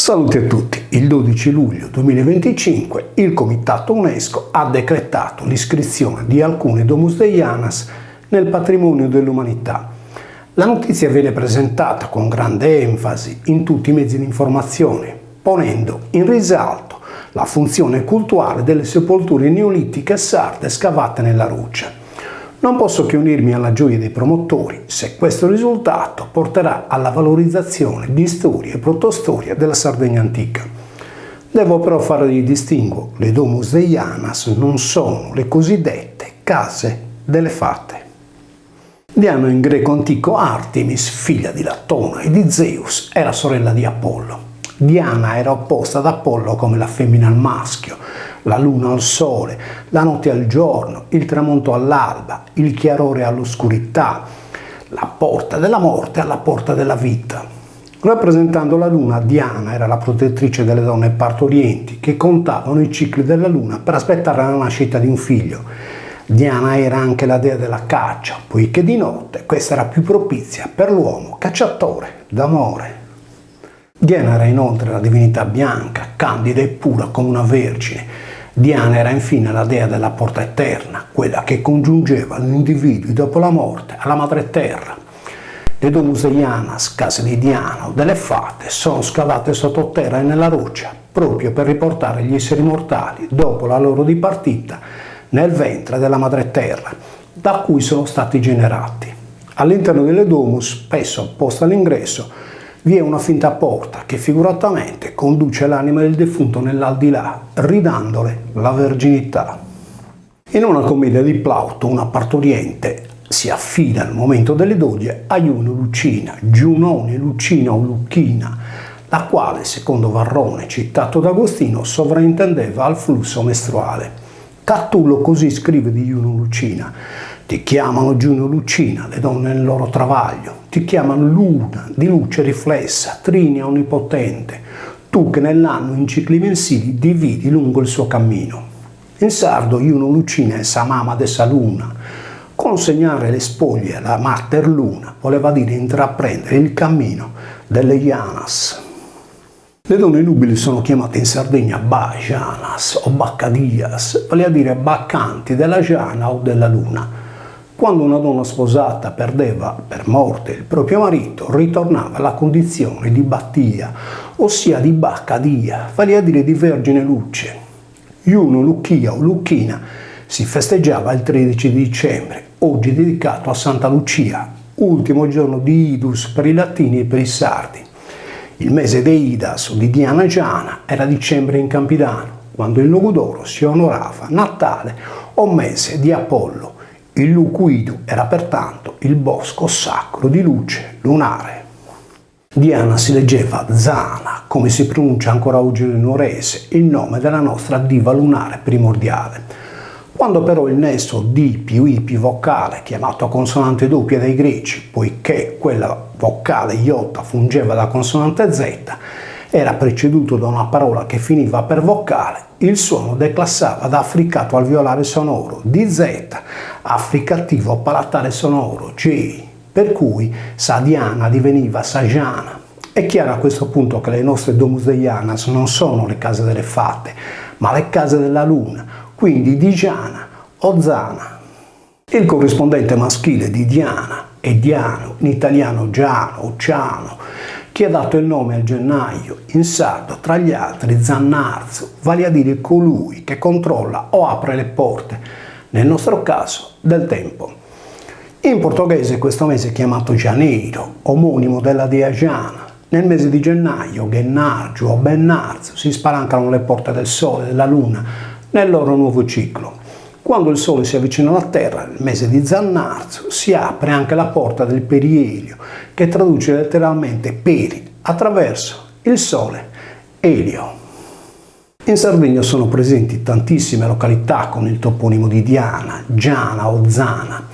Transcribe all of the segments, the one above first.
Salute a tutti! Il 12 luglio 2025 il Comitato UNESCO ha decretato l'iscrizione di alcune Domus Deianas nel patrimonio dell'umanità. La notizia viene presentata con grande enfasi in tutti i mezzi di informazione, ponendo in risalto la funzione cultuale delle sepolture neolitiche sarde scavate nella roccia. Non posso che unirmi alla gioia dei promotori se questo risultato porterà alla valorizzazione di storia e protostoria della Sardegna antica. Devo però fare di distinguo: le Domus Deianas non sono le cosiddette case delle fate. Diana in greco antico Artemis, figlia di Latona e di Zeus, era sorella di Apollo. Diana era opposta ad Apollo come la femmina al maschio, la luna al sole, la notte al giorno, il tramonto all'alba, il chiarore all'oscurità, la porta della morte alla porta della vita. Rappresentando la luna, Diana era la protettrice delle donne partorienti che contavano i cicli della luna per aspettare la nascita di un figlio. Diana era anche la dea della caccia, poiché di notte questa era più propizia per l'uomo cacciatore d'amore. Diana era inoltre la divinità bianca, candida e pura come una vergine. Diana era infine la dea della porta eterna, quella che congiungeva gli individui dopo la morte alla madre terra. Le Domus Deianas, case di Diana o delle fate, sono scavate sottoterra e nella roccia, proprio per riportare gli esseri mortali dopo la loro dipartita nel ventre della madre terra, da cui sono stati generati. All'interno delle Domus, spesso apposta all'ingresso, vi è una finta porta che figuratamente conduce l'anima del defunto nell'aldilà, ridandole la verginità. In una commedia di Plauto, una partoriente si affida al momento delle doglie a Juno Lucina, Giunone Lucina o Lucchina, la quale, secondo Varrone, citato da Agostino, sovraintendeva al flusso mestruale. Catullo così scrive di Juno Lucina: ti chiamano Giuno Lucina le donne nel loro travaglio, ti chiamano luna di luce riflessa, trinia onnipotente, tu che nell'anno in cicli mensili dividi lungo il suo cammino. In sardo Juno Lucina è sa mama dessa luna. Consegnare le spoglie alla mater luna voleva dire intraprendere il cammino delle Ianas. Le donne nubili sono chiamate in Sardegna Bajanas o Baccadias, vale a dire baccanti della Giana o della Luna. Quando una donna sposata perdeva per morte il proprio marito, ritornava alla condizione di Battia, ossia di Baccadia, vale a dire di Vergine Luce. Juno, Lucchia o Lucchina si festeggiava il 13 di dicembre, oggi dedicato a Santa Lucia, ultimo giorno di Idus per i latini e per i sardi. Il mese di Idas o di Diana Giana era dicembre in Campidano, quando il Logudoro si onorava Natale o mese di Apollo. Il Lucuidu era pertanto il bosco sacro di luce lunare. Diana si leggeva Zana, come si pronuncia ancora oggi nel nuorese, il nome della nostra diva lunare primordiale. Quando però il nesso di più i più vocale, chiamato a consonante doppia dai greci, poiché quella vocale iota fungeva da consonante z, era preceduto da una parola che finiva per vocale, il suono declassava da affricato alveolare sonoro, di z, affricativo palatare sonoro, j, per cui Sadiana diveniva Sagiana. È chiaro a questo punto che le nostre Domus Deianas non sono le case delle fate, ma le case della luna, quindi di Giana o Zana. Il corrispondente maschile di Diana è Diano, in italiano Giano o Ciano, che ha dato il nome al gennaio, in sardo tra gli altri Zannarzo, vale a dire colui che controlla o apre le porte, nel nostro caso del tempo. In portoghese questo mese è chiamato Janeiro, omonimo della dea Giana. Nel mese di gennaio, Gennargio o Bennarzo, si spalancano le porte del sole e della luna nel loro nuovo ciclo. Quando il sole si avvicina alla terra, nel mese di Zannarzo, si apre anche la porta del perielio, che traduce letteralmente peri, attraverso il sole, elio. In Sardegna sono presenti tantissime località con il toponimo di Diana, Giana o Zana.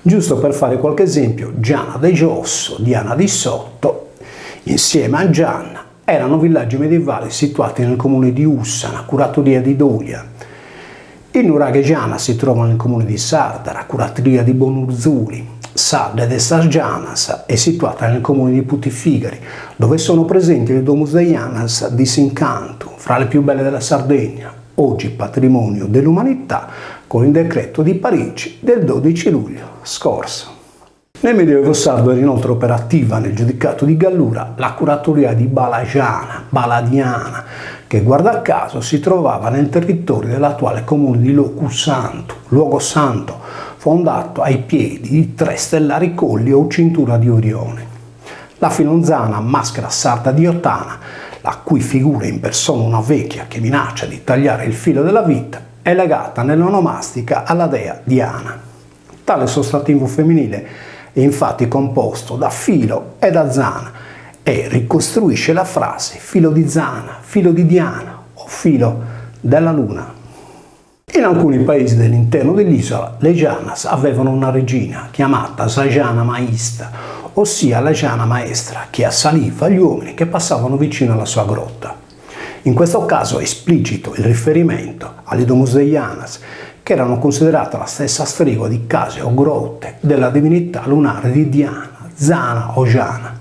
Giusto per fare qualche esempio, Giana de Giosso, Diana di Sotto, insieme a Gianna, erano villaggi medievali situati nel comune di Ussana, curatoria di Dolia. Il Nuraghe Giana si trova nel comune di Sardara, curatoria di Bonurzuli. Sarda ed Sargianas è situata nel comune di Putifigari, dove sono presenti le Domus Deianas di Sincantu, fra le più belle della Sardegna, oggi patrimonio dell'umanità con il decreto di Parigi del 12 luglio scorso. Nel Medioevo sardo era inoltre operativa nel giudicato di Gallura la curatoria di Baladiana, che guarda caso si trovava nel territorio dell'attuale comune di Locus Santo, luogo santo, fondato ai piedi di 3 stellari colli o cintura di Orione. La Filonzana, maschera sarda di Ottana, la cui figura impersona una vecchia che minaccia di tagliare il filo della vita, è legata nell'onomastica alla dea Diana. Tale sostantivo femminile è infatti composto da filo e da zana e ricostruisce la frase filo di zana, filo di Diana o filo della luna. In alcuni paesi dell'interno dell'isola le Gianas avevano una regina chiamata Sajana Maista, ossia la Giana maestra, che assaliva gli uomini che passavano vicino alla sua grotta. In questo caso è esplicito il riferimento alle Domus Deianas, che erano considerate la stessa stregua di case o grotte della divinità lunare di Diana, Zana o Giana.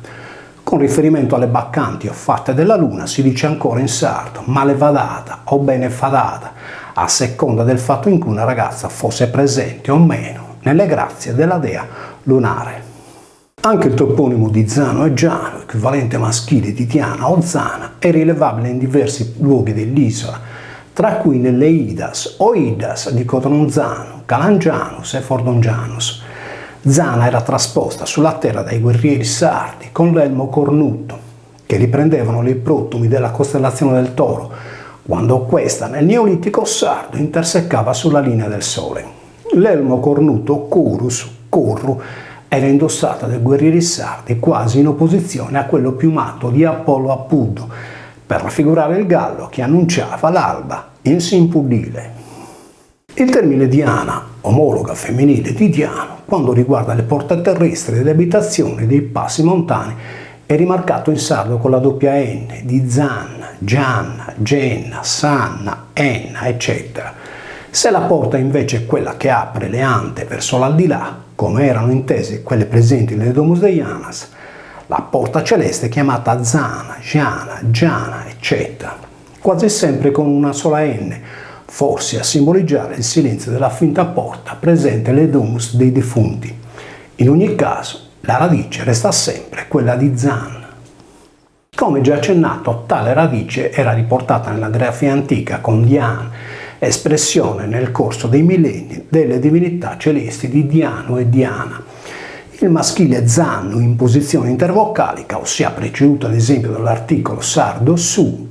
Con riferimento alle baccanti o fatte della luna si dice ancora in sardo malevadata o benefadata, a seconda del fatto in cui una ragazza fosse presente o meno nelle grazie della dea lunare. Anche il toponimo di Zano e Giano, equivalente maschile di Diana o Zana, è rilevabile in diversi luoghi dell'isola, tra cui nelle Idas o Idas di Codronzano, Calangianus e Fordongianus. Zana era trasposta sulla terra dai guerrieri sardi con l'elmo cornuto, che riprendevano le protumi della costellazione del Toro, quando questa nel Neolitico sardo interseccava sulla linea del Sole. L'elmo cornuto Corru era indossata dai guerrieri sardi quasi in opposizione a quello piumato di Apollo Apuddo, per raffigurare il gallo che annunciava l'alba in Simpudile. Il termine Diana, omologa femminile di Diano, quando riguarda le porte terrestri delle abitazioni dei passi montani, è rimarcato in sardo con la doppia N di Zanna, Gianna, Genna, Sanna, Enna, eccetera. Se la porta invece è quella che apre le ante verso l'aldilà, come erano intese quelle presenti nelle Domus Deianas, la porta celeste è chiamata Zana, Giana, eccetera, quasi sempre con una sola N, forse a simboleggiare il silenzio della finta porta presente nelle Domus dei defunti. In ogni caso, la radice resta sempre quella di Zan. Come già accennato, tale radice era riportata nella grafia antica con Dian, espressione nel corso dei millenni delle divinità celesti di Diano e Diana. Il maschile Zannu in posizione intervocalica, ossia preceduto ad esempio dall'articolo sardo su,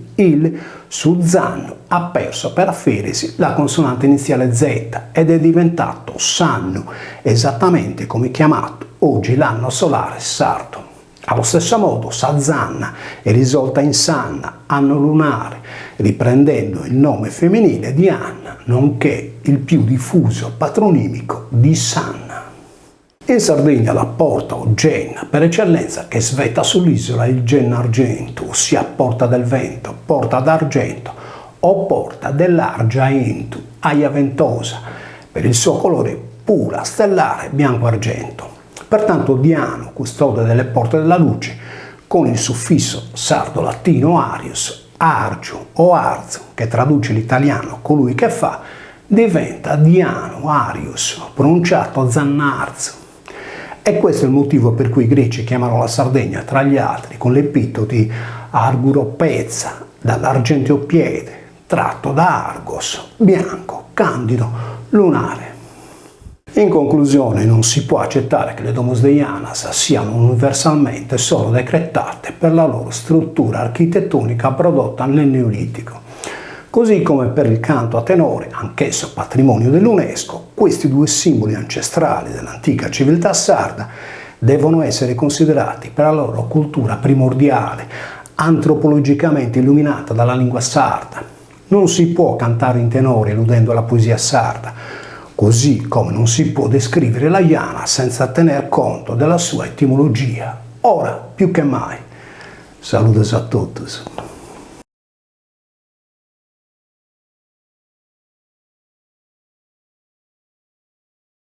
su Zannu ha perso per aferesi la consonante iniziale Z ed è diventato Sannu, esattamente come è chiamato oggi l'anno solare sardo. Allo stesso modo Sazanna è risolta in Sanna, anno lunare, riprendendo il nome femminile di Anna, nonché il più diffuso patronimico di Sanna. In Sardegna la porta o genna per eccellenza che svetta sull'isola è il genna argento, ossia porta del vento, porta d'argento o porta dell'argiaentu, aia ventosa, per il suo colore pura, stellare, bianco-argento. Pertanto Diano, custode delle porte della luce, con il suffisso sardo-latino arius, argiu o arzu, che traduce l'italiano colui che fa, diventa Diano arius, pronunciato Zannarzu. E questo è il motivo per cui i greci chiamano la Sardegna, tra gli altri, con l'epitoti Arguropezza, dall'argenteo piede, tratto da Argos, bianco, candido, lunare. In conclusione, non si può accettare che le Domus Deianas siano universalmente solo decretate per la loro struttura architettonica prodotta nel Neolitico. Così come per il canto a tenore, anch'esso patrimonio dell'UNESCO, questi due simboli ancestrali dell'antica civiltà sarda devono essere considerati per la loro cultura primordiale, antropologicamente illuminata dalla lingua sarda. Non si può cantare in tenore eludendo la poesia sarda, così come non si può descrivere la Iana senza tener conto della sua etimologia, ora più che mai. Saludos a tutti.